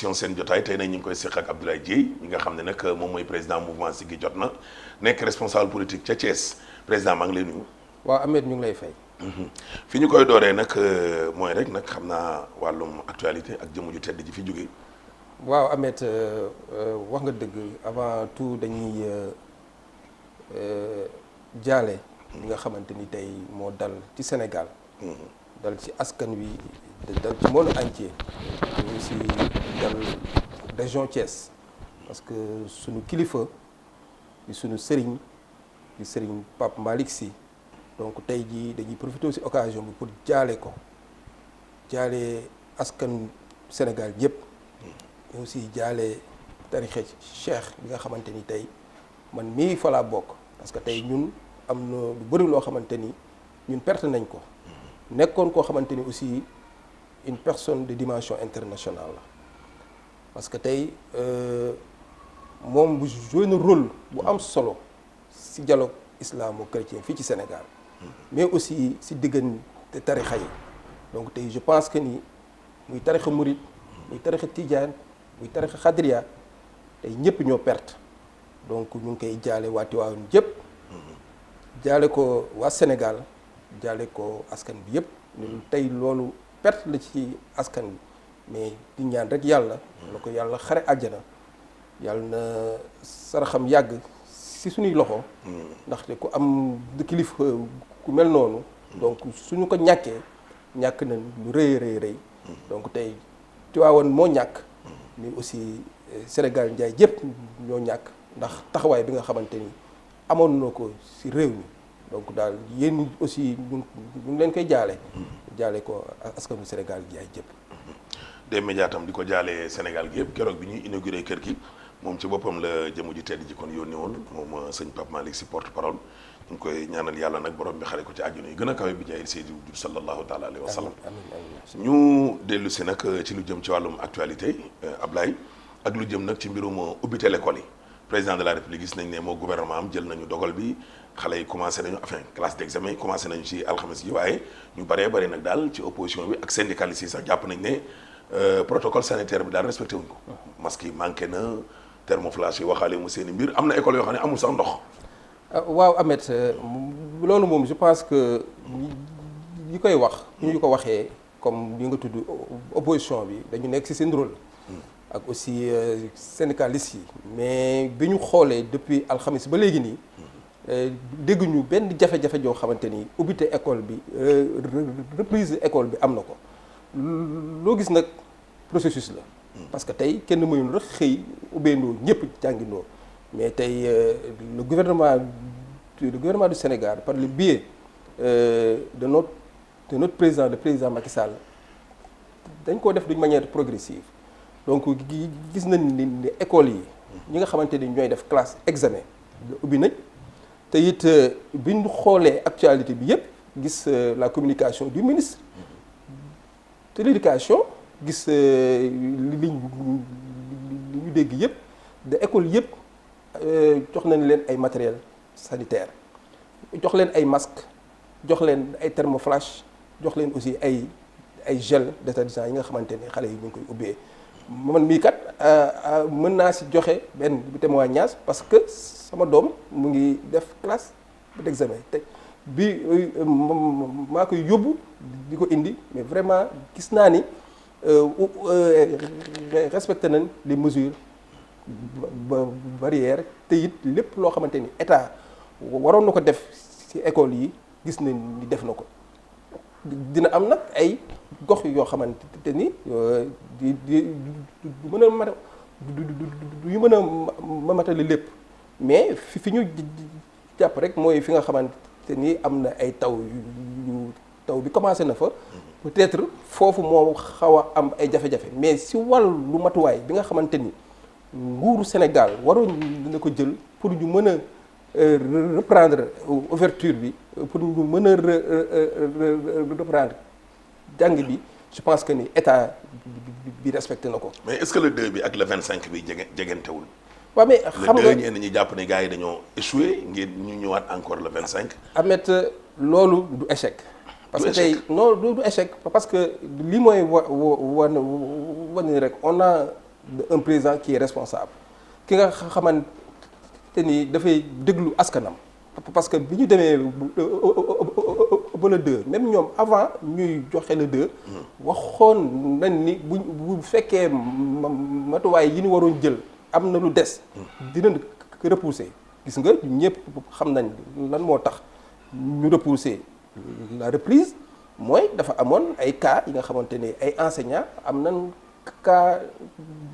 seen jotaay tey nag ñu ngi koy seq ak Abdoulaye Dièye ñi nga xam ne nag moom mooy président mouvement Siggi jot na nekk responsable politique ca Thiès président maa ngi lay nuyu. waaw Ahmed ñu ngi lay fay. fi ñu koy dooree nag mooy rek nag xam naa wàllum actualité ak jëmm ju tedd ji fi jógee. waaw Ahmed wax nga dëgg avant tout dañuy jaale li nga xamante ni tey moo dal ci Sénégal. dal ci askan wi dal ci monde entier ñu si dal région Thiès parce que suñu kilifa di suñu sëriñ di sëriñ Pape Malick Sy donc tey jii dañuy profité ci occasion bi pour jaale ko jaale askan Sénégal yëpp mais aussi jaale tarixe cheikh bi nga xamante ni tey man mii fa laa bokk parce que tey ñun am na lu bëri loo xamante ni ñun perte nañ ko nekkoon koo xamante ni aussi une personne de dimension internationale la parce que tey moom bu joué na rôle bu am solo ci dialogue islamo-chrétien fii ci Sénégal mais aussi ci diggante tarixa yi donc tey je pense que ni muy tarixa murid muy tarixa tijaan muy tarixa xadriya tey ñëpp ñoo perte donc ñu ngi koy jaale waa Tiwaawan yëpp jaale ko waa Sénégal jaale ko askan bi yëpp tey loolu perte la ci askan bi mais di ñaan rek yàlla na ko yàlla xare àjjana yàlla na saraxam yàgg ci suñuy loxo ndaxte ku am kilifa ku mel noonu donc suñu ko ñàkkee ñàkk na lu rëy rëy rëy donc tey Tiwaawan moo ñàkk mais aussi Sénégal njaay yëpp ñoo ñàkk ndax taxawaay bi nga xamante ni amoon na ko ci réew mi donc daal yéen aussi ñu ngi leen koy jaale ko askanu Sénégal gi ay jëpp. des médias tam di ko jaale Sénégal gi yëpp keroog bi ñuy inauguré kër gi moom ci boppam la jëmu ji tedd ji kon yónni woon moom sëñ Pape Malick Sy porte parole ñu ngi koy ñaanal yàlla nag borom bi xare ko ci àjjuna yi gën a kawe bi jaay Seydou sallallahu taala alayhi wa sallam. ñu dellu si nag ci lu jëm ci wàllum actualité Ablaye ak lu jëm nag ci mbirum ubbite l'école yi président de la République gis nañ ne moo gouvernement am jël nañu dogal bi. xale yi commencé nañu enfin classe d'examen yi commencé nañu ci alxames yi waaye ñu bëree bëri nag daal ci opposition bi ak syndicalistes yi sax jàpp nañ ne protocole sanitaire bi daal respecté wuñ ko. masque yi manqué na thermoflash yi waxaale mu seen i mbir am na école yoo xam ne amul sax ndox. waaw Ahmed loolu moom je pense que ñi koy wax. ñu ko waxee comme li nga tudd opposition bi dañu nekk ci seen rôle. ak aussi syndicalistes yi. mais bi ñu xoolee depuis alxames ba léegi nii. dégguñu benn jafe-jafe joo xamante ni ubbite école bi reprise école bi am na ko loo gis nag processus la parce que tey kenn mënul rek xëy ubbeendoo ñëpp jàngindoo mais tey le gouvernement du Sénégal par le biais de notre président le président Macky Sall dañ koo def d'une manière progressive donc gis nañ ni école yi ñi nga xamante ni ñooy def classe examen ubbi nañ te it bi ñu xoolee actualité bi yëpp gis la communication du ministre de l'éducation gis li ñu dégg yëpp de école yëpp jox nañ leen ay matériel sanitaire jox leen ay masques jox leen ay thermoflash jox leen aussi ay gel détergent yi nga xamante ni xale yi ñu ngi koy ubbee man mii kat mën naa si joxe benn témoignage parce que sama doom mu ngi def classe d'examen te bi maa koy yóbbu di ko indi mais vraiment gis naa ni respecté nañ les mesures barrières te it lépp loo xamante ni état waroon na ko def ci école yi gis nañ ni def na ko dina am nag ay gox yoo xamante ni du mën a du mën a matale lépp mais fi ñu jàpp rek mooy fi nga xamante ni am na ay taw bi commencé na fa peut-être foofu moo xaw a am ay jafe-jafe mais si wàllu matuwaay bi nga xamante ni nguuru Sénégal waroon na ko jël pour ñu mën a reprendre ouverture bi pour ñu mën a reprendre jàng bi je pense que ni état bi respecté na ko. mais est-ce que le 2 bi ak le 25 bi jegantewul. waaw mais xam nga le 2 ñenn ñi jàpp ne gars yi dañoo échoué ngir ñu ñëwaat encore le 25. Ahmed loolu du échec. parce que tey non du échec parce que li mooy wane rek on a un président qui est responsable ki nga xamante ni dafay déglu askanam parce que bi ñu demee ba le 2 même ñoom avant ñuy joxe le 2 waxoon nañ ni bu fekkee matuwaay yi ñu waroon jël am na lu des dinañ ko repousser gis nga ñëpp xam nañ lan moo tax ñu repousser la reprise mooy dafa amoon ay cas yi nga xamante ne ay enseignants am nañ cas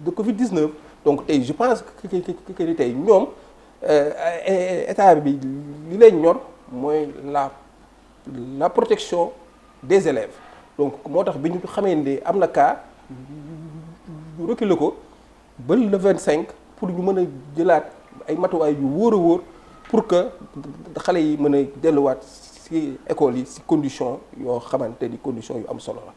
de Covid-19 donc tey je pense que ni tey ñoom état bi li leen ñor mooy la protection des élèves donc moo tax bi ñu xamee ne am na cas ñu reculer ko ba le 25 pour ñu mën a jëlaat ay matuwaay yu wóor a wóor pour que xale yi mën a delluwaat ci école yi ci condition yoo xamante ni condition yu am solo la.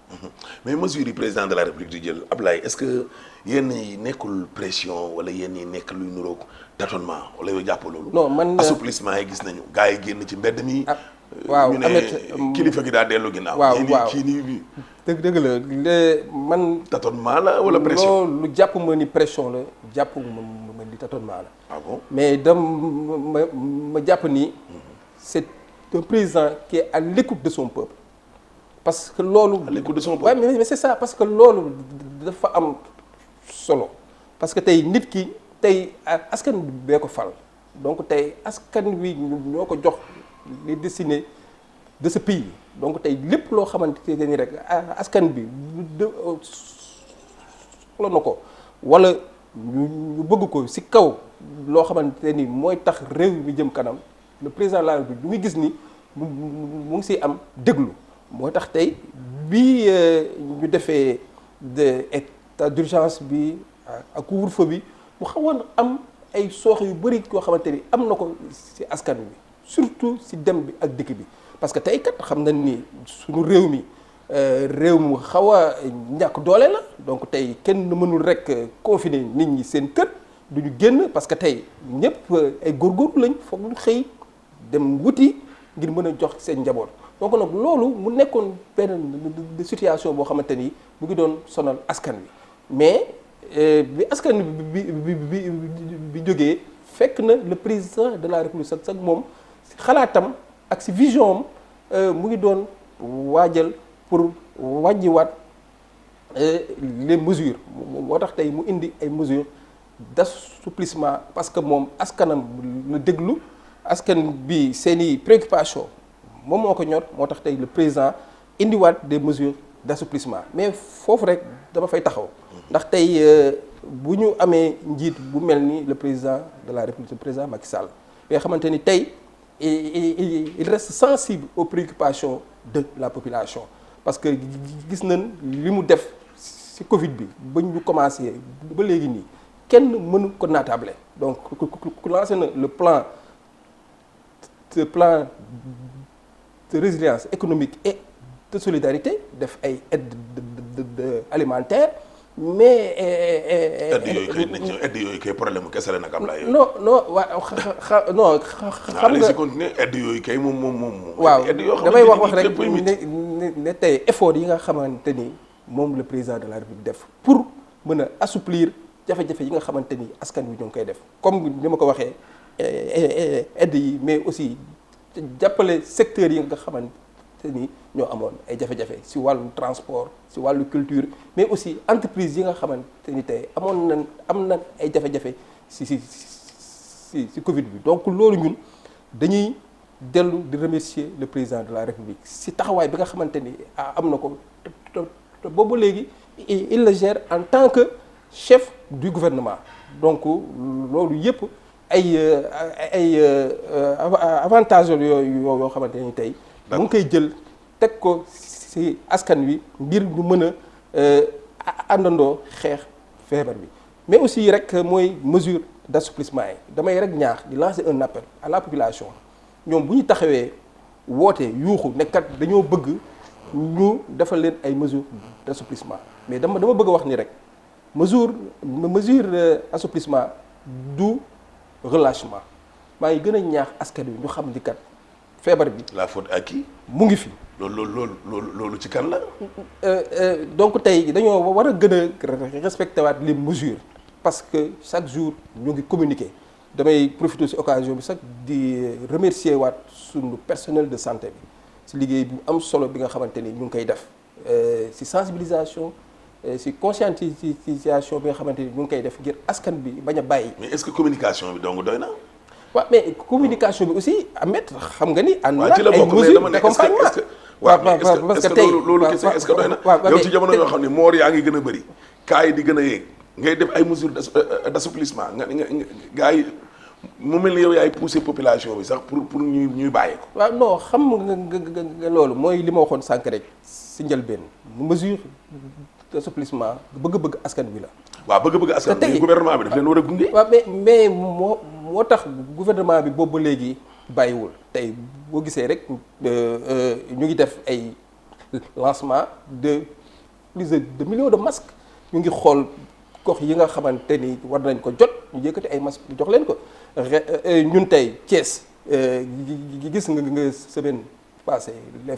mais mesures yi président de la république di jël Ablaye est-ce que yéen yi nekkul pression wala yéen yi nekk luy niroog tâtonnement wala yow jàpp loolu. non man assouplissement yi gis nañu gars yi génn ci mbedd mi. waaw ñu ne kilifa gi daa dellu ginnaaw. waaw kii nii dëgg la man. tâtonnement la wala pression. lu jàpp ma ni pression la jàpp ma ni tâtonnement la. ah bon mais ma jàpp ni c'est un président qui est à l'écoute de son peuple parce que loolu. à l'écoute de son peuple. Ouais, mais c'est ça parce que loolu dafa am solo parce que tey nit ki tey askan bee ko fal donc tey askan wi ñoo ko jox les destinées de ce pays donc tey lépp loo xamante ni rek askan bi soxla na ko wala ñu bëgg ko ci kaw loo xamante ni mooy tax réew mi jëm kanam. le président de la République lu ngi gis ni mu ngi siy am déglu moo tax tey bi ñu defee de état d'urgence bi ak couvre-feu bi mu xawoon am ay sooxe yu bëri yoo xamante ni am na ko ci askan wi surtout ci dem bi ak dikk bi parce que tey kat xam nañ ni suñu réew mi réew mu xaw a ñàkk doole la donc tey kenn mënul rek confiner nit ñi seen kër du ñu génn parce que tey ñëpp ay góorgóorlu lañ foog ñu xëy dem wuti ngir mën a jox seen njaboot donc nag loolu mu nekkoon benn situation boo xamante ni mu ngi doon sonal askan wi mais bi askan bi jógee fekk na le président de la République sax moom xalaatam ak si vision am mu ngi doon waajal pour wàññiwaat les mesures moo tax tey mu indi ay mesures d'assouplissement parce que moom askanam la déglu askan bi seeni préoccupation moom moo ko ñor moo tax tey le président indiwaat des mesures d'assouplissement mais foofu rek dama fay taxaw ndax tey bu ñu amee njiit bu mel ni le président de la République le président Macky Sall nga xamante ni tey il reste sensible aux préoccupations de la population parce que gis nañ li mu def ci Covid bi ba ñu commencé ba léegi nii kenn mënu ko naatable donc ku lancé na le plan de résilience économique et de solidarité def ay aide alimentaire mais. aide yooyu kay problème mu kese la nag Ablaye. non waaw non xam nga continuer aide yooyu kay moom. waaw damay wax rek ne ne tey effort yi nga xamante ni moom le président de la République def pour mën a assouplir jafe-jafe yi nga xamante ni askan wi ñoo ngi koy def comme ni ma ko waxee aide yi mais aussi jàppale secteurs yi nga xamante ni ñoo amoon ay jafe-jafe ci wàllu transport ci wàllu culture mais aussi entreprise yi nga xamante ni tey am na ay jafe-jafe ci Covid bi donc loolu ñun dañuy dellu di remercier le président de la République ci taxawaay bi nga xamante ni am na ko te boobu léegi il le gère en tant que chef du gouvernement donc loolu yëpp ay avantages yooyu yoo xamante ni tey mu ngi koy jël teg ko ci askan wi ngir ñu mën a àndandoo xeex feebar bi mais aussi rek mooy mesure d'assouplissement yi damay rek ñaax di lancer un appel à la population ñoom bu ñu taxawee woote yuuxu nekkat dañoo bëgg ñu defal leen ay mesures d'assouplissement mais dama bëgg a wax ni rek mesure assouplissement du relâchement maa ngi gën a ñaax askan wi ñu xam ni kat feebar bi. la faute à qui. mu ngi fi. loolu ci kan la. donc tey dañoo war a gën a respecté waat les mesures parce que chaque jour ñu ngi communiquer damay profiter ci occasion bi sax di remercier waat sunu personnel de santé bi ci liggéey bu am solo bi nga xamante ni ñu ngi koy def ci sensibilisation ci conscientisation bi nga xamante ni ñu ngi koy def ngir askan bi bañ a bàyyi. mais est-ce que communication bi donc doy na. waaw mais communication bi aussi Ahmed xam nga ni. ànd na ci la ay bokk mais mesures dama ne d'accompagnement. waaw parce que tey loolu kese est-ce que doy na. yow ci jamono yoo xam ne moor yaa ngi gën a bëri cas yi di gën a yéeg ngay def ay mesures d'assouplissement nga gars yi mu mel ni yow yaay pousser population bi sax pour ñuy bàyyi ko. waaw non xam nga loolu mooy li ma waxoon sànq rek si njëlbeen mesure d'assouplissement bëgg-bëgg askan bi la. waaw bëgg-bëgg askan bi gouvernement bi daf leen war a gunge. waaw mais moo tax gouvernement bi boobu ba léegi bàyyiwul tey boo gisee rek ñu ngi def ay lancement de plus de millions de masques ñu ngi xool gox yi nga xamante ni war nañ ko jot ñu yëkkati ay masques jox leen ko ñun tey Thiès gis nga semaine passée les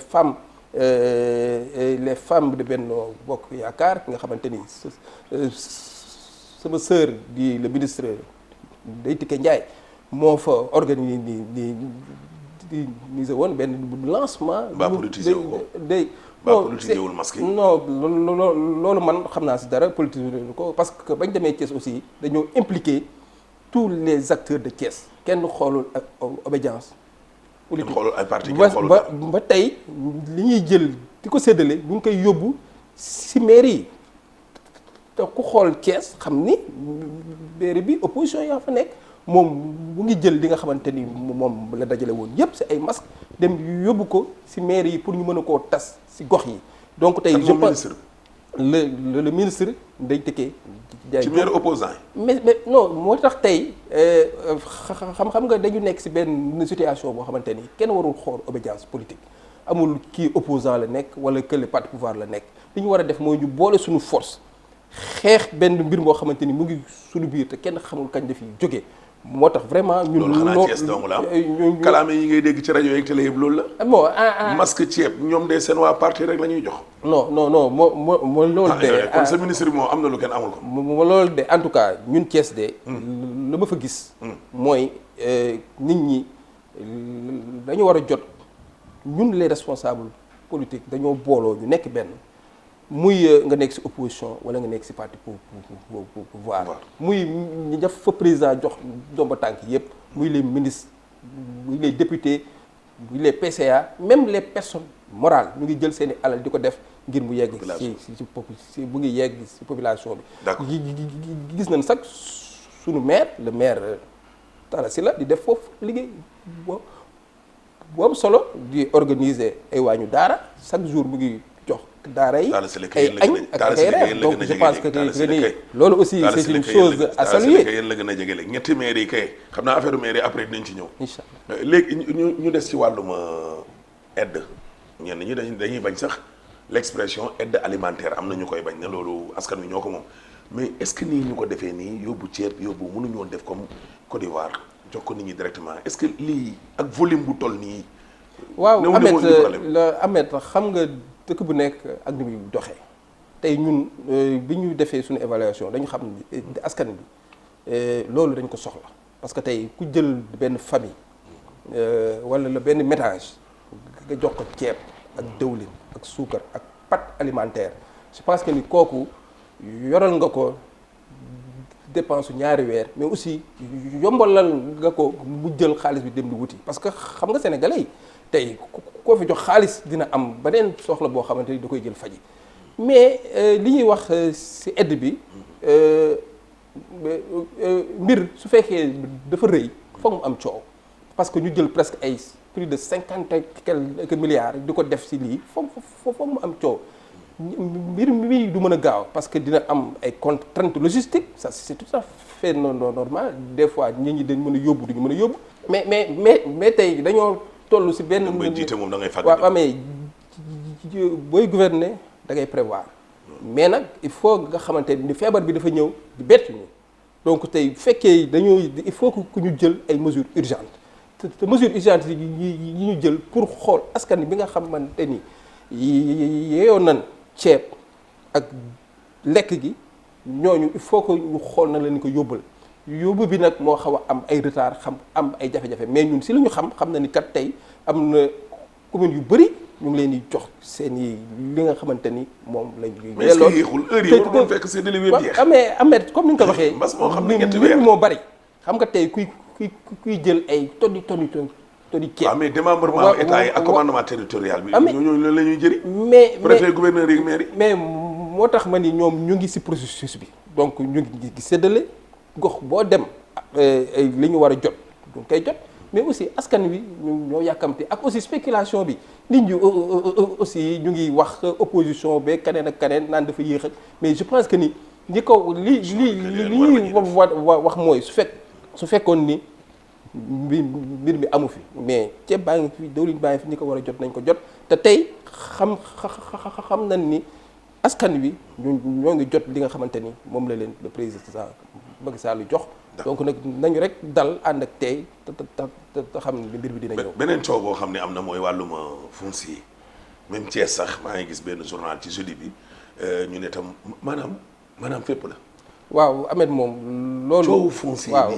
femmes de Benno Bokk Yaakaar nga xamante ni sama sœur di le ministre Ndeye Tické Ndiaye moo fa organisé woon benn lancement. ba politisé wu ko day ba politisé wul masque yi. non loolu man xam naa si dara politisé ko parce que bañ demee Thiès aussi dañoo impliqué tous les acteurs de Thiès kenn xoolul ak obédience politique. xoolul ay parti ba tey li ñuy jël di ko séddale ñu ngi koy yóbbu si mairie yi te ku xool Thiès xam ni mairie bi opposition yaa fa nekk. moom mu ngi jël li nga xamante ni moom la dajale woon yépp ci ay masques dem yóbbu ko ci maire yi pour ñu mën a koo tas ci gox yi. donc tey je pense le ministre Ndeye Tické Ndiaye. ci maire opposant yi. mais non moo tax tey xam nga dañu nekk ci benn situation boo xamante ni kenn warul xool obédience politique amul kii opposant la nekk walla que le parti pouvoir la nekk li ñu war a def mooy ñu boole suñu force xeex benn mbir moo xamante ni mu ngi suñu biir te kenn xamul kañ dafiy jógee. moo tax vraiment ñun loolu xanaa Thiès dong la kalaame yi ngay dégg ci rajo yeeg télé yëpp loolu la. bon masque ceeb ñoom de seen waa parti rek la ñuy jox. non moo loolu de. kon sa ministre bi moom am na lu kenn amul ko. moo loolu de en tout cas ñun Thiès de. la ma fa gis. mooy nit ñi dañu war a jot ñun les responsables politiques dañoo booloo ñu nekk benn. muy nga nekk ci opposition wala nga nekk ci parti pouvoir muy ñu def fa président jox domba tànk yépp muy les ministres muy les députés muy les PCA même les personnes morales ñu ngi jël seeni alal di ko def ngir mu yegg ci bu ngi yegg ci population bi gis nañ sax suñu maire le maire Talla Sylla di def foofu liggéey bu am solo di organiser ay waañu daara chaque jour mu ngi jox daara yi ay añ ak ay reer donc je pense que ni loolu aussi c'est une chose à saluer yéen la gën a jege léegi ñetti maire yi kay xam naa affaire maire yi après dinañ ci ñëw incha allah léegi ñu des ci wàllum aide ñenn ñi dañuy bañ sax l'expression aide alimentaire am na ñu koy bañ ne loolu askan wi ñoo ko moom mais est-ce que nii ñu ko defee nii yóbbu ceeb yóbbu mënuñoo def comme Côte d'Ivoire jox ko nit ñi directement est-ce que lii ak volume bu toll nii waaw Ahmed xam nga dëkk bu nekk ak ni muy doxee tey ñun bi ñu defee suñu évaluation dañu xam ni askan bi loolu dañ ko soxla parce que tey ku jël benn famille wala la benn ménage nga jox ko ceeb ak dëwlin ak suukar ak pâte alimentaire je pense que ni kooku yoral nga ko dépense su ñaari weer mais aussi yombalal nga ko mu jël xaalis bi dem di wuti parce que xam nga sénégalais yi tey koo fi jox xaalis dina am beneen soxla boo xamante ni da koy jël faji mais li ñuy wax ci aide bi mbir su fekkee dafa rëy foog mu am coow parce que ñu jël presque ay plus de 50 et quelques milliards di ko def ci lii foog mu am coow mbir mi du mën a gaaw parce que dina am ay contraintes logistiques ça c'est tout à fait normal des fois nit ñi dañ mën a yóbbu duñu mën a yóbbu mais tey dañoo toll ci benn mooy jiite moom da ngay fàgg waaw mais booy gouverner da ngay prévoir mais nag il faut nga xamante ni feebar bi dafa ñëw di bett ñu donc tey bu fekkee il faut que ñu jël ay mesures urgentes te mesure urgente yi ñu jël pour xool askan bi nga xamante ni yeeyoon nañ ceeb ak lekk gi ñooñu il faut que ñu xool na leen ko yóbbu bi nag moo xaw a am ay retard am ay jafe-jafe mais ñun si lu ñu xam na ni kat tey am na commune yu bëri ñu ngi leen di jox seen i li nga xamante ni moom lañ. mais est-ce que yéexul heure yi waroon fekk seen délai bi jeex. amee comme ni nga ko waxee. mbas moo xam ne ñetti weer moo bëri. xam nga tey kuy jël ay tonni ceeb. waaw mais démembrement état yi ak commandement territorial bi. ñooñu la ñuy jëri. mais préfet gouverneur yi maire yi. mais moo tax ma ni ñoom ñu ngi si processus bi donc ñu ngi séddale gox boo dem li ñu war a jot du nga koy jot mais aussi askan wi ñoo yàkkamti ak aussi spéculation bi nit ñi aussi ñu ngi wax opposition ba kaneen ak kaneen naan dafa yéex ak mais je pense que ni li ñuy wax mooy su fekkoon ni mbir mi amu fi mais ceeb baa ngi fi diwlin baa ngi fi ñi ko war a jot nañ ko jot te tey xam nañ ni askan wi ñoo ngi jot li nga xamante ni moom la leen le président Macky Sall jox. donc nag nañu rek dal ànd ak tey te xam ne mbir bi dina ñëw. beneen coow boo xam ne am na mooy wàllum foncier même Thiès sax maa ngi gis benn journal ci jeudi bi ñu ne tam maanaam fépp la. waaw Ahmed moom. loolu coowu foncier waaw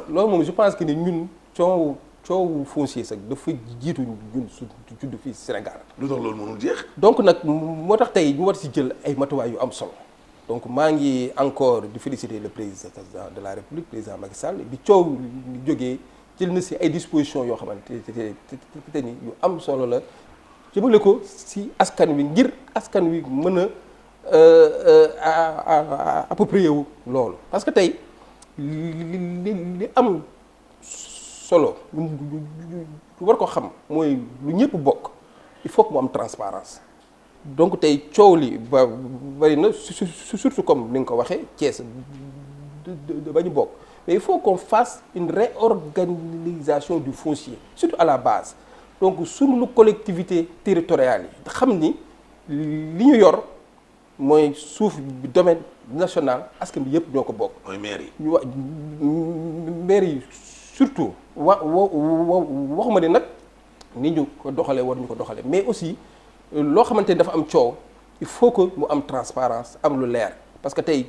loolu moom je pense que ni ñun coowu foncier sax dafa jiitu ñun su judd fii Sénégal. lu tax loolu mënul jeex. donc nag moo tax tey ñu war si jël ay matuwaay yu am solo. donc maa ngi encore di féliciter le président de la République président Macky Sall bi coow jógee jël na si ay dispositions yoo xamante te ni yu am solo la jëmale ko si askan wi ngir askan wi mën a approprier wu loolu. parce que tey li am solo lu war ko xam mooy lu ñëpp bokk il faut que mu am transparence donc tey coow li bari na surtout comme ni nga ko waxee Thiès ba ñu bokk mais il faut qu'on fasse une réorganisation du foncier surtout à la base donc suñu collectivité territoriale yi xam ni li ñu yor mooy suuf bi domaine national askan bi yëpp ñoo ko bokk. mooy maire yi. ñu maire yi surtout waxuma ni nag ni ñu ko doxalee war ñu ko doxalee mais aussi loo xamante ni dafa am coow il faut que mu am transparence am lu leer parce que tey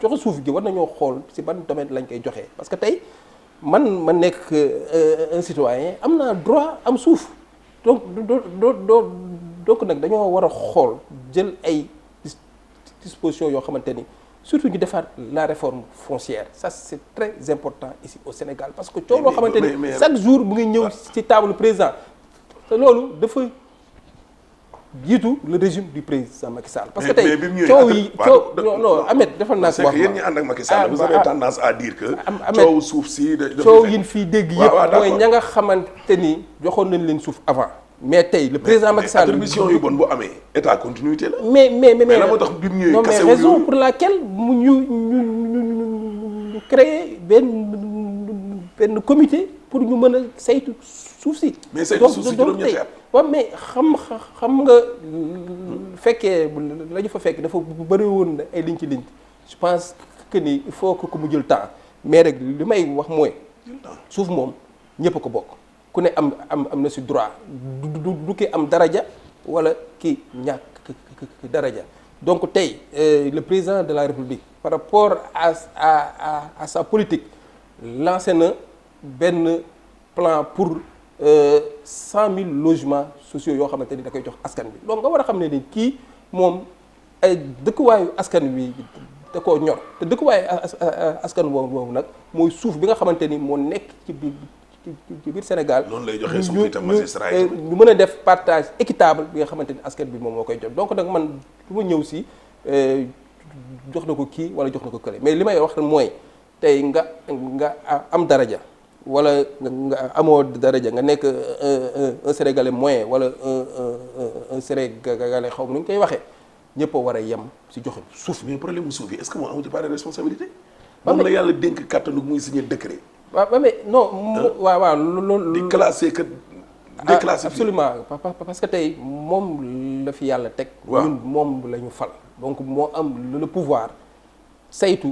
joxe suuf gi war nañoo xool ci ban domaine lañ koy joxee parce que tey ma nekk un citoyen am naa droit am suuf donc donc nag dañoo war a xool jël ay dispositions yoo xamante ni surtout ñu defaat la réforme foncière ça c'est très important ici au Sénégal parce que coow loo xamante ni chaque jour mu ngi ñëw ci table président te loolu dafa jiitu le régime du président Macky Sall. parce que tey coow yi non Ahmed defal naa ko wax yéen ñi ànd ak Macky Sall vous avez tendance à dire que coow suuf si coow yi fii dégg yëpp mooy ña nga xamante ni joxoon nañ leen suuf avant mais tey le président Macky Sall attribution yu bon bu amee état continuité la mais la moo tax bi mu ñëwee non mais raison pour laquelle mu ñu créer benn comité pour ñu mën a saytu suuf si. mais saytu suuf si juróom-ñetti at waaw mais xam nga fekkee la ñu fa fekk dafa bëri woon ay liñ ci je pense que ni il faut que mu jël temps mais rek li may wax mooy suuf moom ñëpp a ko bokk ku ne am na si droit du ki am daraja wala ki ñàkk daraja donc tey le président de la République par rapport à sa politique lancé na benn plan pour 100 000 logements sociaux yoo xamante ni da koy jox askan bi donc nga war a xam ne ni kii moom ay dëkkuwaayu askan wi da koo ñor te dëkkuwaayu askan boobu nag mooy suuf bi nga xamante ni moo nekk ci biir Sénégal. noonu lay joxe suuf itam magistrat yi ñu mën a def partage équitable bi nga xamante ni askan bi moom moo koy jot donc nag man du ma ñëw si jox na ko kii wala jox na ko kële mais li may wax mooy tey nga am daraja. wala nga amoo daraja nga nekk un Sénégalais moyen wala un Sénégalais xaw ma nu ñu koy waxee ñëpp a war a yem si joxe suuf. mais problème mu suuf yi est-ce que moo amu ci part de responsabilité. moom la yàlla dénk kàttanu muy signé décret. waaw mais non. waaw loolu. di classé que déclassifié. absolument parce que tey moom la fi yàlla teg. waaw ñun moom la ñu fal. donc moo am le pouvoir saytu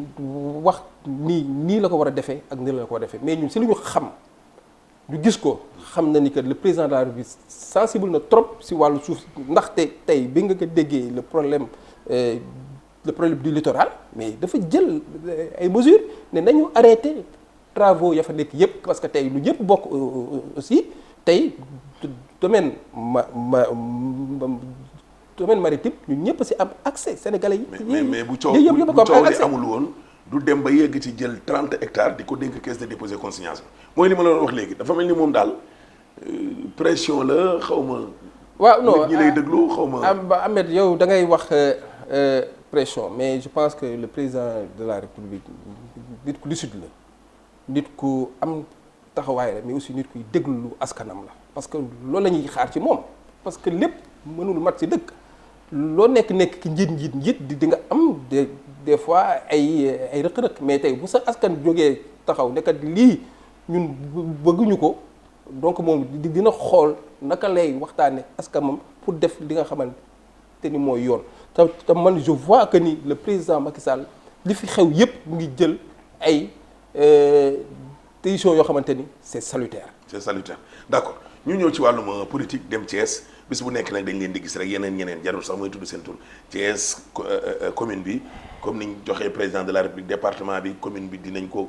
wax nii la ko war a defee ak nii la ko war a defee mais ñun si lu ñu xam ñu gis ko xam na ni que le président de la République sensible na trop si wàllu suuf ndaxte tey bi nga ko déggee le problème du littoral mais dafa jël ay mesures ne nañu arrêté travaux ya fa nekk yëpp parce que tey lu ñëpp bokk aussi tey domaine domaine maritime ñun ñëpp si am accès sénégalais yi. mais bu coow li amul woon du dem ba yegg ci jël 30 hectares di ko dénk caisse de dépôt et consignation mooy li ma la doon wax léegi dafa mel ni moom daal pression la xaw ma. waaw non ñi lay déglu xaw ma. Ahmed yow da ngay wax pression mais je pense que le président de la République nit ku lucide la nit ku am taxawaay la mais aussi nit kuy déglu askanam la parce que loolu la ñuy xaar ci moom parce que lépp mënul mat ci dëkk. loo nekk ki njiit di nga am des fois ay rëq-rëq mais tey bu sa askan jógee taxaw nekkat lii ñun bëgguñu ko donc moom dina xool naka lay waxtaane askan moom pour def li nga xamante ni mooy yoon te man je vois que ni le président Macky Sall li fi xew yépp mu ngi jël ay décisions yoo xamante ni c'est salutaire. C'est salutaire d'accord ñu ñëw ci wàllum politique dem Thiès. bis bu nekk nag dañ leen di gis rek yeneen ñeneen jarul sax mooy tudd seen tur Thiès commune bi comme niñ joxee président de la République département bi commune bi dinañ ko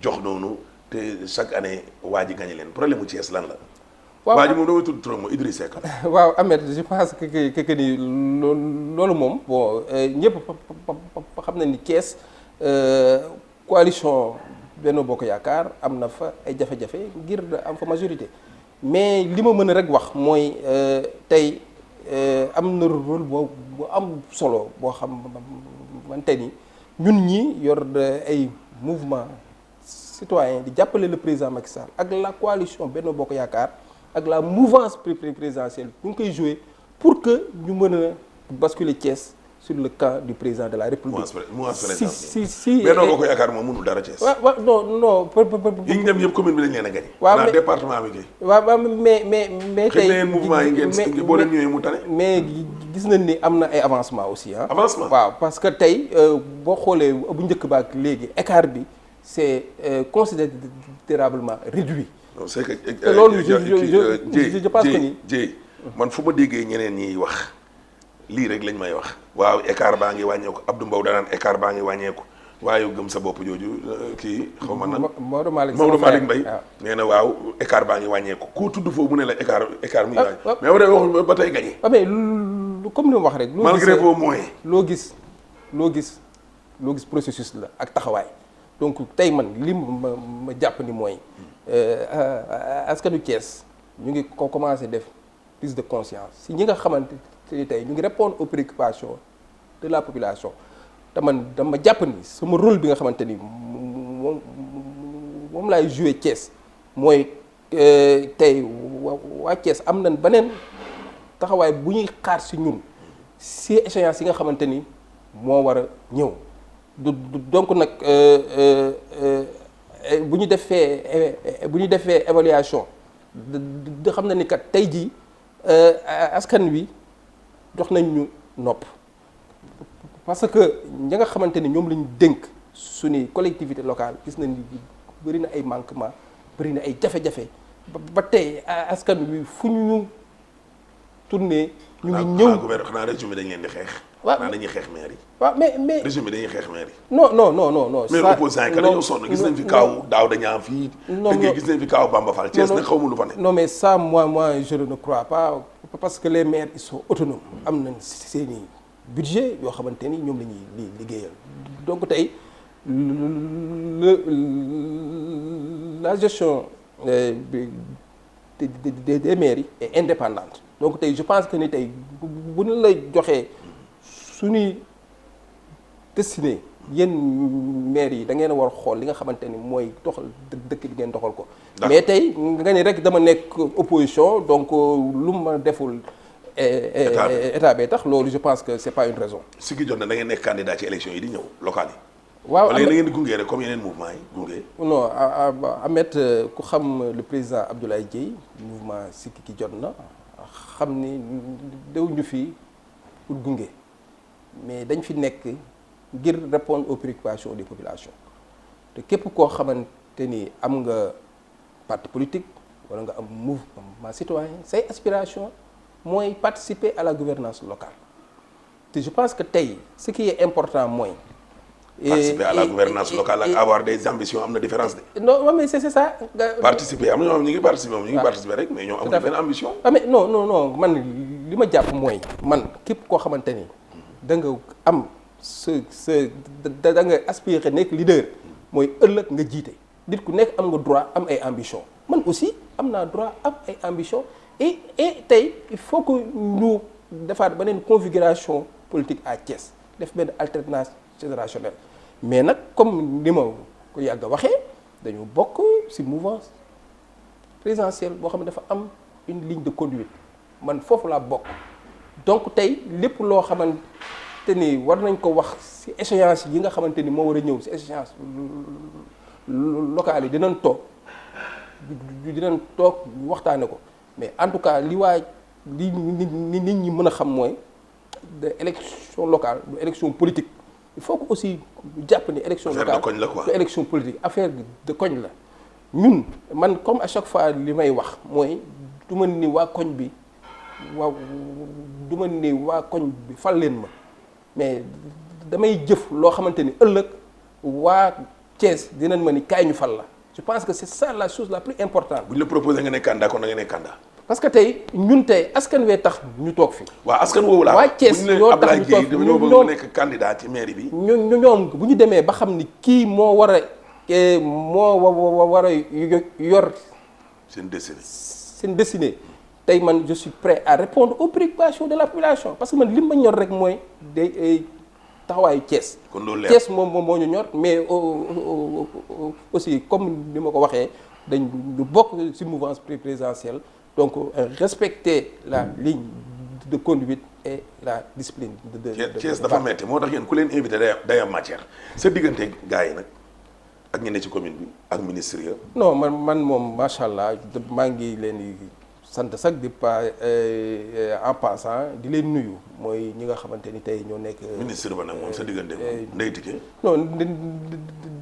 jox noonu te chaque année waa ji gagné leen problème mu Thiès lan la. waaw waa ji moom damay tudd trop mooy Idriss Seck. waaw Ahmed je pense que ni loolu moom bon ñëpp xam na ni Thiès coalition Benno Bokk Yaakaar am na fa ay jafe-jafe ngir am fa majorité. mais li ma mën a rek wax mooy tey am na rôle bu am solo boo xamante ni ñun ñi yor ay mouvement citoyen di jàppale le président Macky Sall ak la coalition Benno Bokk Yaakaar ak la mouvance présidentielle ñu ngi koy jouer pour que ñu mën a basculer Thiès sur le camp du président de la République. si Benno Bokk Yaakaar moom mënul dara Thiès. waaw non. yi ñu dem yëpp commune bi lañ leen a gagné. waaw mais département bi kay. waaw mais tey xëy na mouvement yi ngeen boo leen ñëwee mu tane. mais gis nañ ni am na ay avancement aussi ah. avancement waaw parce que tey boo xoolee bu njëkk ba ak léegi écart bi c'est considérablement réduit. non c'est que te loolu je pense que ni man fu ma déggee ñeneen ñiy wax. lii rek lañ may wax waaw écart baa ngi wàññeeku Abdou Mbow danaan écart baa ngi wàññeeku waaye gëm sa bopp jooju kii xaw ma nan Maodo Malick Mbaye nee na waaw écart baa ngi wàññeeku ku tudd foofu mu ne la écart muy wàññi mais ba tey waxuñ ba tey gagné mais comme ni ma wax rek malgré vos moyens loo gis processus la ak taxawaay donc tey man li ma jàpp ni mooy askanu Thiès ñu ngi ko commencé def prise de conscience si ñi nga xamante te tey ñu ngi répondre aux préoccupations de la population te man dama jàpp ni sama rôle bi nga xamante ni moom laay joué Thiès mooy tey waa Thiès am nañ beneen taxawaay bu ñuy xaar si ñun si échéance yi nga xamante ni moo war a ñëw donc nag bu ñu defee évaluation da xam na ni kat tey jii askan wi jox nañ ñu nopp parce que ñi nga xamante ni ñoom la ñu dénk suñuy collectivité locale gis nañ ni bëri na ay manquement bëri na ay jafe-jafe ba tey askan wi fu ñu tourné ñu ngi ñëw xanaa régime dañ leen di xeex. waaw xanaa dañuy xeex maire yi. waaw mais régime dañuy xeex maire yi. non. mais opposants yi dañoo sonn gis nañ fi kaaw daaw dañu am fii. gis nañ fi kaaw Bamba Fall. Thiès nag xaw ma lu fa ne. non mais ça moi je ne crois pas parce que les maires ils sont autonomes am nañ seeni budget yoo xamante ni ñoom la ñuy liggéeyal donc tey la gestion des mairies est indépendante donc tey je pense que ni tey bu ñu lay joxee suñuy destiné yéen maires yi da ngeen a war a xool li nga xamante ni mooy doxal dëkk bi ngeen doxal ko. mais tey nga ni rek dama nekk opposition donc lu ma deful. état bee tax loolu je pense que c'est pas une raison. si ki jot na da ngeen nekk candidat ci élection yi di ñëw locales yi. waaw wala da ngeen di gunge rek comme yeneen mouvement yi gunge. non Ahmed ku xam le président Abdoulaye Dièye mouvement Sikki ki jot na xam ni dew ñu fii pour gunge mais dañ fi nekk ngir répondre aux préoccupations des populations te képp koo xamante ni am nga parti politique wala nga am mouvement citoyen say aspiration mooy participer à la gouvernance locale te je pense que tey ce qui est important mooy. participer à la gouvernance locale ak avoir des ambitions am na différence de. non mais c'est ça. participer am na ñoo xam ñu ngi participer moom ñu ngi participer rek mais ñoom amuñu benn ambition. ah mais non man li ma jàpp mooy man képp koo xamante ni da nga am da nga aspirer nekk leader mooy ëllëg nga jiite nit ku nekk am nga droit am ay ambition man aussi am naa droit am ay ambition et tey il faut que ñu defaat beneen configuration politique à Thiès def benn alternance générationnelle mais nag comme ni ma ko yàgg a waxee dañu bokk ci mouvance présidentielle boo xam ne dafa am une ligne de conduite man foofu laa bokk donc tey lépp loo xamante ni war nañ ko wax ci échéance yi nga xamante ni moo war a ñëw ci échéance locale yi dinañ toog waxtaane ko mais en tout cas li nit ñi mën a xam mooy de élection locale du élection politique il faut que aussi ñu jàpp ni élection locale du élection politique affaire de koñ la ñun man comme à chaque fois li may wax mooy du ma ni waa koñ bi fal leen ma mais damay jëf loo xamante ni ëllëg waa Thiès dinañ ma ni kaay ñu fal la je pense que c'est ça la chose la plus importante. bu ñu la proposé nga ne candidat kon da nga ne candidat. parce que tey ñun tey askan wee tax ñu toog fi. waaw askan woowu laa. waa Thiès ñoo tax ñu toog fi ñoo nekk candidat ci mairie bi. ñoom bu ñu demee ba xam ni kii moo war a yor. seen destinée tey man je suis prêt à répondre aux préoccupations de la population parce que man li ma ñor rek mooy day taxawaayu Thiès. kon loolu leer Thiès moom moo ñu ñor mais aussi comme ni ma ko waxee dañ bokk ci mouvance présidentielle. donc respecter la ligne de conduite et la discipline. Thiès dafa metti moo tax yéen ku leen invité day am matière sa diggante gars yi nag ak ñi ne ci commune bi ak ministre ya. non man moom macha allah maa ngi leen di sant sax di pas en passant di leen nuyu mooy ñi nga xamante ni tey ñoo nekk. ministre ba nag moom sa diggante moom Ndeye Tické. non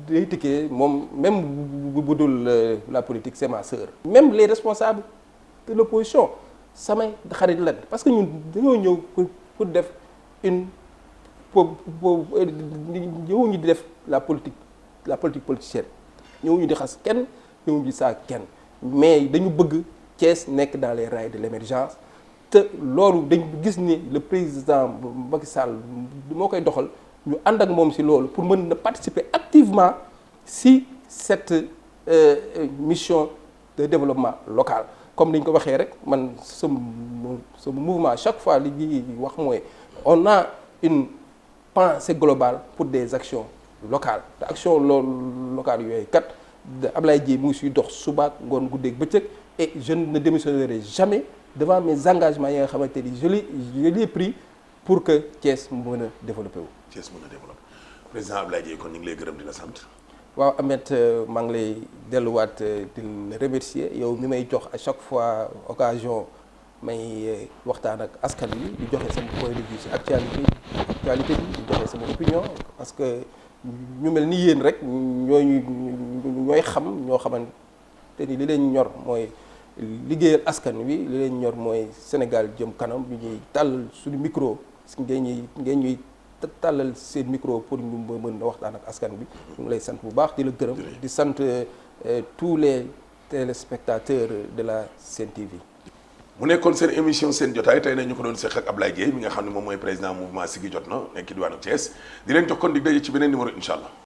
Ndeye Tické moom même bu dul la politique c'est ma sœur. même les responsables de l'opposition samay xarit lan parce que ñun dañoo ñëw pour def une ñëwuñu di def la politique politicienne ñëwuñu di xas kenn ñëwuñu di saa kenn mais dañu bëgg Thiès nekk dans les rails de l'émergence te loolu dañu gis ni le président Macky Sall moo koy doxal ñu ànd ak moom ci loolu pour mën na participer activement ci cette mission de développement local. comme ni ñu ko waxee rek man sama mouvement chaque fois li ñuy wax mooy on a une pensée globale pour des actions locales te action locales yooyu kat Ablaye Dièye mu ngi siy dox suba ngoon guddeeg bëccëg et je ne démissionnerai jamais devant mes engagements yi nga xamante ni je l'ai pris pour que Thiès mën a développé wu. Thiès mën a développé président Ablaye Dièye kon ñu ngi lay gërëm di la sant. waaw Ahmed maa ngi lay delluwaat di la remercier yow mi may jox à chaque fois occasion may waxtaan ak askan wi di joxe sama point de vue ci actualité bi di joxe sama opinion parce que ñu mel ni yéen rek ñooy xam ñoo xamante ni li leen ñor mooy liggéeyal askan wi li leen ñor mooy Sénégal jëm kanam ñu ñuy tàllal suñu micro ngeen ñuy tàllal seen micro pour ñu mën a waxtaan ak askan bi ñu ngi lay sant bu baax di la gërëm di sant tous les téléspectateurs de la Sen TV. mu nekkoon seen émission seen jotaay tey na ñu ko doon seq ak Ablaye Dièye mi nga xam ne moom mooy président mouvement Siggi Jotna nekk diwaanu Thiès di leen jox kon dig daje ci beneen numéro incha allah.